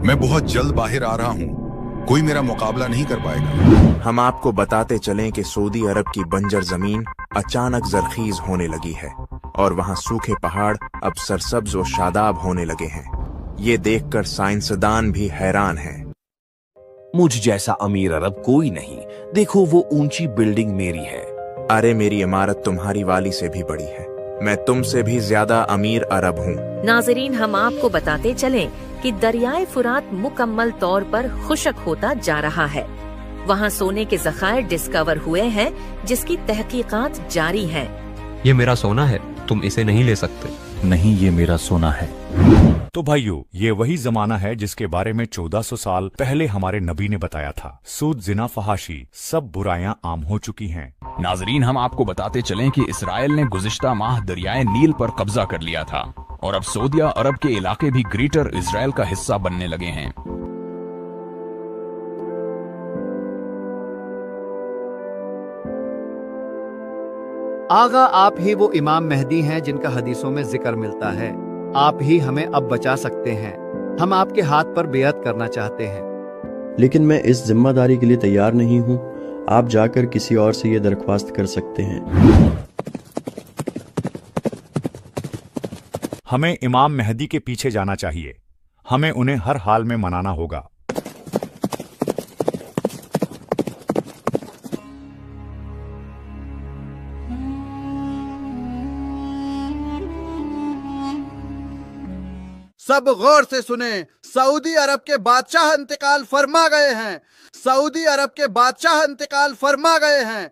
मैं बहुत जल्द बाहर आ रहा हूँ, कोई मेरा मुकाबला नहीं कर पाएगा। हम आपको बताते चलें कि सऊदी अरब की बंजर जमीन अचानक जरखीज होने लगी है और वहाँ सूखे पहाड़ अब सरसब्ज और शादाब होने लगे हैं। ये देखकर साइंसदान भी हैरान हैं। मुझ जैसा अमीर अरब कोई नहीं, देखो वो ऊंची बिल्डिंग मेरी है। अरे मेरी इमारत तुम्हारी वाली से भी बड़ी है, मैं तुमसे भी ज्यादा अमीर अरब हूँ। नाजरीन, हम आपको बताते चलें कि दरियाए फुरात मुकम्मल तौर पर खुशक होता जा रहा है। वहाँ सोने के ज़खायर डिस्कवर हुए हैं जिसकी तहकीकात जारी हैं। ये मेरा सोना है, तुम इसे नहीं ले सकते। नहीं, ये मेरा सोना है। तो भाइयों, ये वही जमाना है जिसके बारे में 1400 साल पहले हमारे नबी ने बताया था। सूद, जिना, फहाशी सब बुराइयां आम हो चुकी हैं। नाजरीन, हम आपको बताते चलें कि इसराइल ने गुज़िश्ता माह दरियाए नील पर कब्जा कर लिया था और अब सऊदी अरब के इलाके भी ग्रेटर इसराइल का हिस्सा बनने लगे हैं। आगा, आप ही वो इमाम मेहदी हैं जिनका हदीसों में जिक्र मिलता है। आप ही हमें अब बचा सकते हैं। हम आपके हाथ पर बेअत करना चाहते हैं। लेकिन मैं इस जिम्मेदारी के लिए तैयार नहीं हूँ। आप जाकर किसी और से ये दरख्वास्त कर सकते हैं। हमें इमाम मेहदी के पीछे जाना चाहिए। हमें उन्हें हर हाल में मनाना होगा। सब गौर से सुने, सऊदी अरब के बादशाह इंतकाल फरमा गए हैं। सऊदी अरब के बादशाह इंतकाल फरमा गए हैं।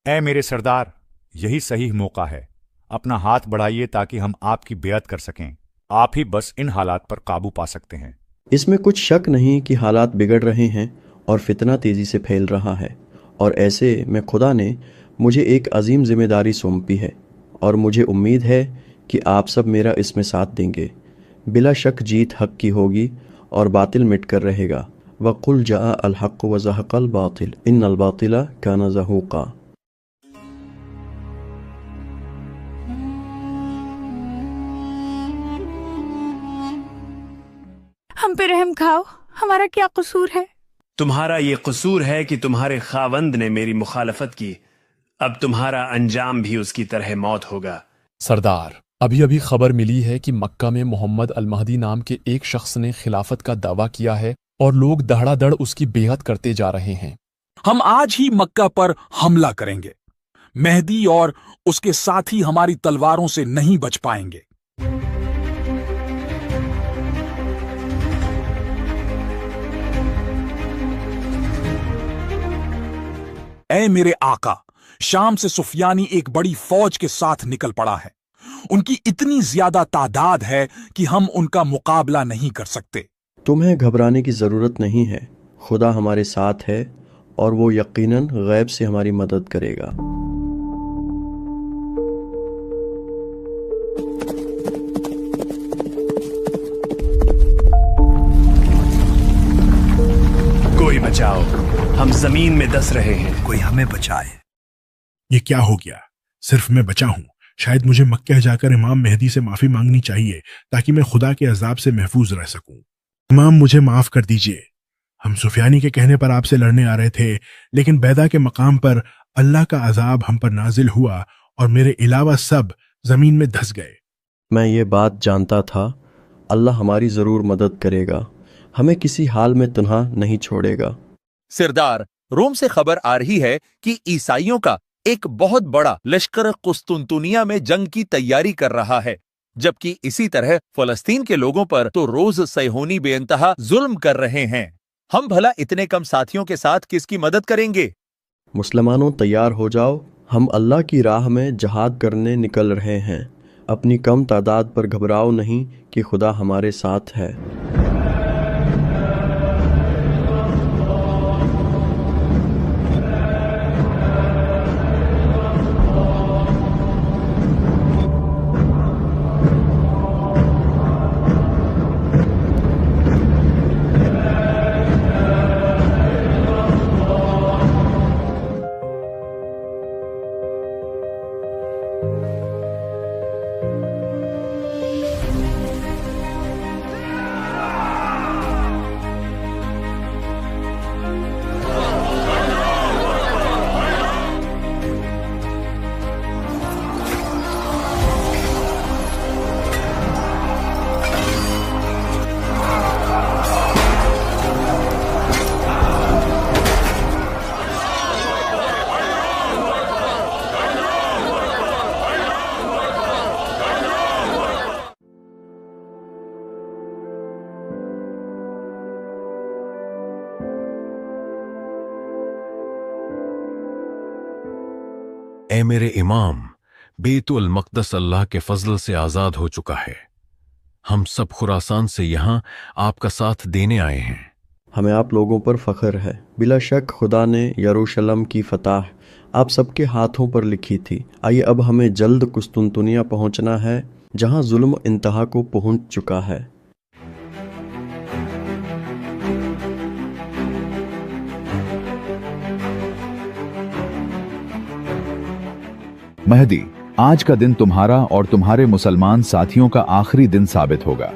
ऐ मेरे सरदार, यही सही मौका है। अपना हाथ बढ़ाइए ताकि हम आपकी बेअत कर सकें। आप ही बस इन हालात पर काबू पा सकते हैं। इसमें कुछ शक नहीं कि हालात बिगड़ रहे हैं और फितना तेजी से फैल रहा है, और ऐसे में खुदा ने मुझे एक अजीम जिम्मेदारी सौंपी है और मुझे उम्मीद है कि आप सब मेरा इसमें साथ देंगे। बिला शक जीत हक की होगी और बातिल मिट कर रहेगा। वक़ुल जाअ अल हक़्क़ु व ज़हक़ल बातिल इन्नल बातिला काना ज़हूक़ा। हम पे रहम खाओ, हमारा क्या कसूर है? तुम्हारा ये कसूर है कि तुम्हारे खावंद ने मेरी मुखालफत की। अब तुम्हारा अंजाम भी उसकी तरह मौत होगा। सरदार, अभी अभी खबर मिली है कि मक्का में मोहम्मद अल महदी नाम के एक शख्स ने खिलाफत का दावा किया है और लोग दहड़ादड़ उसकी बेअत करते जा रहे हैं। हम आज ही मक्का पर हमला करेंगे। मेहदी और उसके साथी हमारी तलवारों से नहीं बच पाएंगे। ऐ मेरे आका, शाम से सुफियानी एक बड़ी फौज के साथ निकल पड़ा है। उनकी इतनी ज्यादा तादाद है कि हम उनका मुकाबला नहीं कर सकते। तुम्हें घबराने की ज़रूरत नहीं है। खुदा हमारे साथ है और वो यकीनन गैब से हमारी मदद करेगा। कोई बचाओ, हम जमीन में दस रहे हैं। कोई हमें बचाए। ये क्या हो गया? सिर्फ मैं बचा हूँ। शायद मुझे मक्का जाकर इमाम मेहदी से माफी मांगनी चाहिए ताकि मैं खुदा के अजाब से महफूज रह सकूं। इमाम, मुझे माफ कर दीजिए। हम सुफियानी के कहने पर आपसे लड़ने आ रहे थे, लेकिन बैदा के मकाम पर अल्लाह का अजाब हम पर नाजिल हुआ और मेरे अलावा सब जमीन में धंस गए। मैं ये बात जानता था। अल्लाह हमारी जरूर मदद करेगा, हमें किसी हाल में तन्हा नहीं छोड़ेगा। सरदार, रोम से खबर आ रही है कि ईसाइयों का एक बहुत बड़ा लश्कर कुस्तुनतुनिया में जंग की तैयारी कर रहा है, जबकि इसी तरह फलस्तीन के लोगों पर तो रोज सैहोनी बेइंतहा जुल्म कर रहे हैं। हम भला इतने कम साथियों के साथ किसकी मदद करेंगे? मुसलमानों, तैयार हो जाओ। हम अल्लाह की राह में जहाद करने निकल रहे हैं। अपनी कम तादाद पर घबराओ नहीं कि खुदा हमारे साथ है। اے میرے امام، بیت المقدس اللہ کے فضل سے آزاد ہو چکا ہے۔ ہم سب خراسان سے یہاں آپ کا ساتھ دینے آئے ہیں۔ ہمیں آپ لوگوں پر فخر ہے۔ بلا شک خدا نے یروشلم کی فتح آپ سب کے ہاتھوں پر لکھی تھی۔ آئیے اب ہمیں جلد قسطنطنیہ پہنچنا ہے، جہاں ظلم انتہا کو پہنچ چکا ہے۔ مہدی، آج کا دن تمہارا اور تمہارے مسلمان ساتھیوں کا آخری دن ثابت ہوگا۔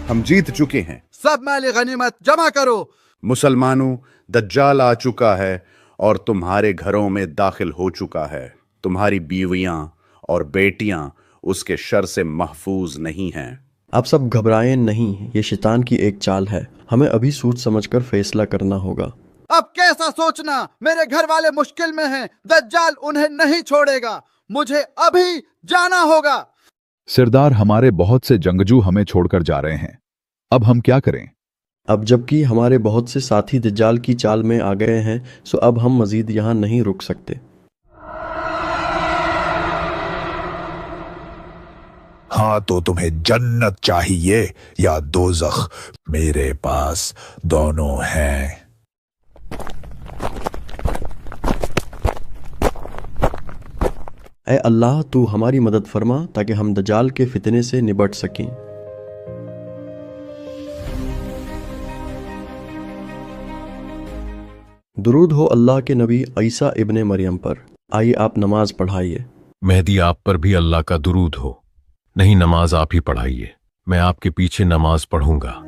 ہم جیت چکے ہیں۔ سب مال غنیمت جمع کرو۔ مسلمانوں، دجال آ چکا ہے اور تمہارے گھروں میں داخل ہو چکا ہے۔ تمہاری بیویاں اور بیٹیاں اس کے شر سے محفوظ نہیں ہیں۔ آپ سب گھبرائیں نہیں، یہ شیطان کی ایک چال ہے۔ ہمیں ابھی سوچ سمجھ کر فیصلہ کرنا ہوگا۔ اب کیسا سوچنا؟ میرے گھر والے مشکل میں ہیں، دجال انہیں نہیں چھوڑے گا، مجھے ابھی جانا ہوگا۔ سردار، ہمارے بہت سے جنگجو ہمیں چھوڑ کر جا رہے ہیں، اب ہم کیا کریں؟ اب جبکہ ہمارے بہت سے ساتھی دجال کی چال میں آ گئے ہیں، سو اب ہم مزید یہاں نہیں رک سکتے۔ ہاں تو تمہیں جنت چاہیے یا دوزخ؟ میرے پاس دونوں ہیں۔ اے اللہ، تو ہماری مدد فرما تاکہ ہم دجال کے فتنے سے نبٹ سکیں۔ درود ہو اللہ کے نبی عیسیٰ ابن مریم پر۔ آئیے آپ نماز پڑھائیے۔ مہدی، آپ پر بھی اللہ کا درود ہو۔ نہیں، نماز آپ ہی پڑھائیے، میں آپ کے پیچھے نماز پڑھوں گا۔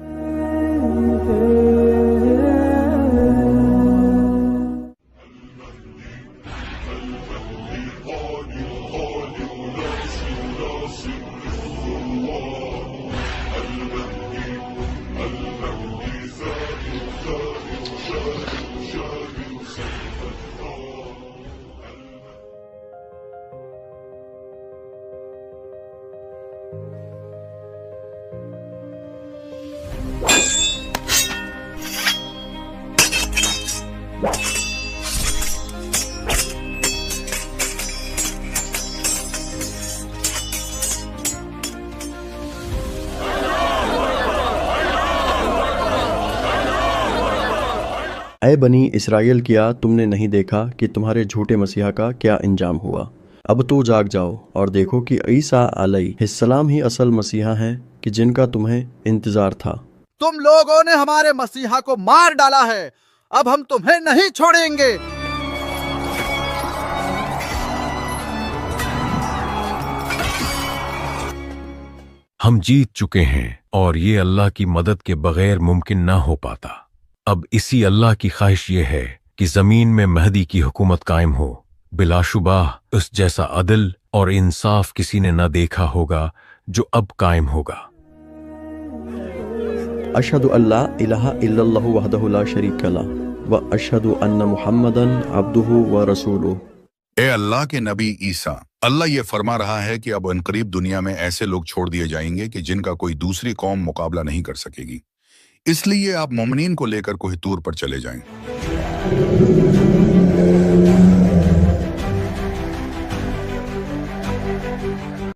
اے بنی اسرائیل، کیا تم نے نہیں دیکھا کہ تمہارے جھوٹے مسیحا کا کیا انجام ہوا؟ اب تو جاگ جاؤ اور دیکھو کہ عیسیٰ علیہ السلام ہی اصل مسیحا ہیں کہ جن کا تمہیں انتظار تھا۔ تم لوگوں نے ہمارے مسیحا کو مار ڈالا ہے، اب ہم تمہیں نہیں چھوڑیں گے۔ ہم جیت چکے ہیں اور یہ اللہ کی مدد کے بغیر ممکن نہ ہو پاتا۔ اب اسی اللہ کی خواہش یہ ہے کہ زمین میں مہدی کی حکومت قائم ہو۔ بلا شبہ اس جیسا عدل اور انصاف کسی نے نہ دیکھا ہوگا جو اب قائم ہوگا۔ اشہد ان لا الہ الا اللہ وحدہ لا شریک لہ واشہد ان محمدا عبدہ ورسولہ۔ اے اللہ کے نبی عیسیٰ، اللہ یہ فرما رہا ہے کہ اب عنقریب دنیا میں ایسے لوگ چھوڑ دیے جائیں گے کہ جن کا کوئی دوسری قوم مقابلہ نہیں کر سکے گی، اس لیے آپ مومنین کو لے کر کوہ طور پر چلے جائیں۔